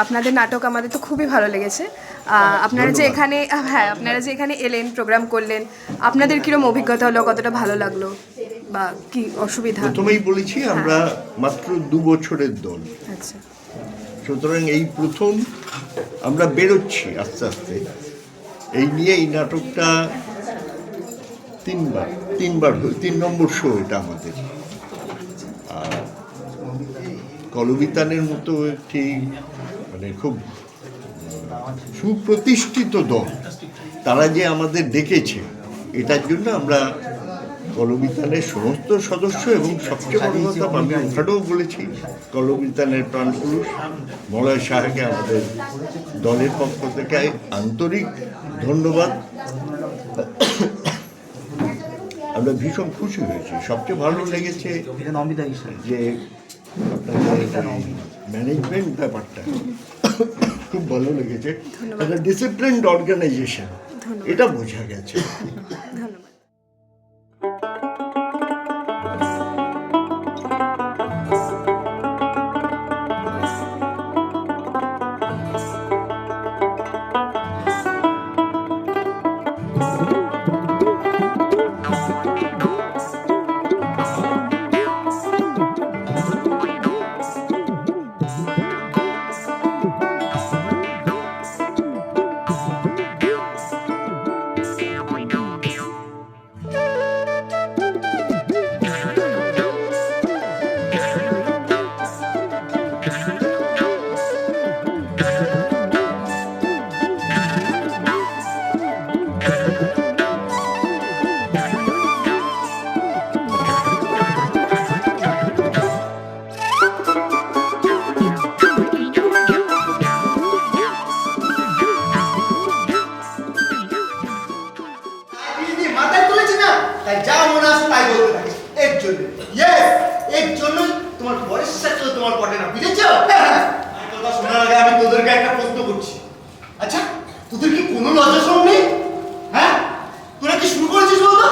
আপনাদের নাটক আমাদের তো খুবই ভালো লেগেছে। আপনারা যে এখানে আপনারা যে এখানে এলেন, প্রোগ্রাম করলেন, আপনাদের কিরকম অভিজ্ঞতা হলো, কতটা ভালো লাগলো বা কি অসুবিধা? প্রথমেই বলেছি আমরা মাত্র 2 বছরের দল, আচ্ছা, সুতরাং এই প্রথম আমরা বেরোচ্ছি আস্তে আস্তে। এই নিয়ে এই নাটকটা 3 নম্বর শো এটা আমাদের। আর কলবিতানের মতো একটি মানে খুব সুপ্রতিষ্ঠিত দল, তারা যে আমাদের ডেকেছে, এটার জন্য আমরা কলবিতানের সমস্ত সদস্য এবং সবচেয়ে বড় কথা আমি ওখানেও বলেছি কলবিতানের প্রাণপুরুষ মলয় সাহাকে আমাদের দলের পক্ষ থেকে আন্তরিক ধন্যবাদ। আমরা ভীষণ খুশি হয়েছি। সবচেয়ে ভালো লেগেছে যে ম্যানেজমেন্ট ব্যাপারটা খুব ভালো লেগেছে, একটা ডিসিপ্লিনড অর্গানাইজেশন, এটা বোঝা গেছে। ধন্যবাদ। তাই যা মনে আসে তাই বলতে থাকে এর জন্য। ইয়েস, এর জন্য তোমার বয়স সাথে তোমার পটে না, বুঝেছো? কথা শোনার আগে আমি তোদেরকে একটা প্রশ্ন করছি। আচ্ছা, তোদের কি কোনো লজ্জা শরম নেই? হ্যাঁ, তোরা কি শুরু করেছিস বলতো?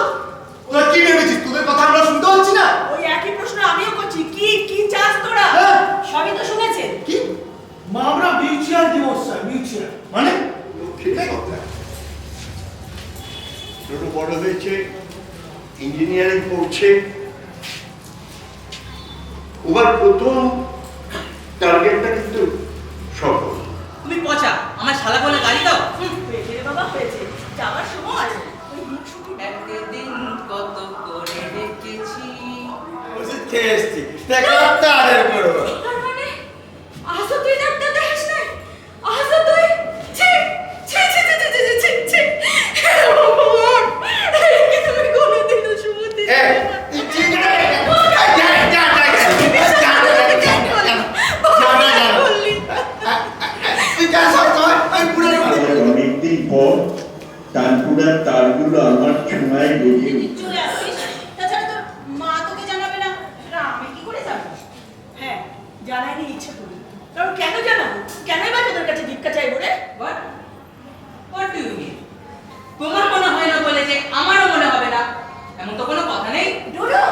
তোরা কি ভেবেছিস তোদের কথা আমরা শুনতে পাচ্ছি না? ওই একই প্রশ্ন আমিও করছি। কি কি চাস তোরা? সবই তো শুনেছেন। কি? মা আমরা মিউচুয়াল ডিভোর্স চাই, মিউচুয়াল। মানে সেটাই কথা। ছোট বড় হয়েছে, ইঞ্জিনিয়ারিং পড়ছে, ওবার প্রথম টার্গেটটা কিন্তু সফল। তুমি পচা, আমার শালা বলে গালি দাও। হয়েছে রে বাবা, হয়েছে। যাওয়ার সময় ওই মুখ শুকি একদিন কত করে রেখেছি। ওসে টেস্টি দেখতে আরে করব। তার মানে আসো তুই ডাক্তার দেখিস না? আসো তুই ছি ছি ছি ছি ছি ছি ছি। ভগবান, এই তুমি কোনোদিনও শুনতে চাই না। অনেকদিন পর তানপুরার তারগুলো আমার ছোঁয়ায় লেগে চলে আসিস। তাছাড়া তোর মা তোকে জানাবে না, না আমি কি করে জানবো? হ্যাঁ, জানাইনি ইচ্ছে করি। কারণ কেন জানাবো? কেনই বা তোদের কাছে ভিক্ষা চাইবো রে? What do you mean? তোমার মনে হয় না বলে যে আমারও মনে হবে না, এমন তো কোনো কথা নেই। ডোডো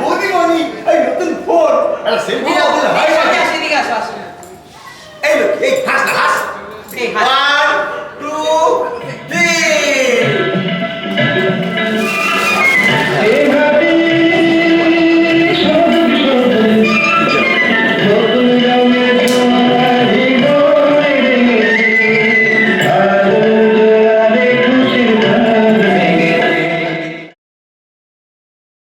বৌদি মনি এই নতুন ফোন আরে সেলফি না বলে হাই সেদিকে আসো আসো। এই লোক এই হাস না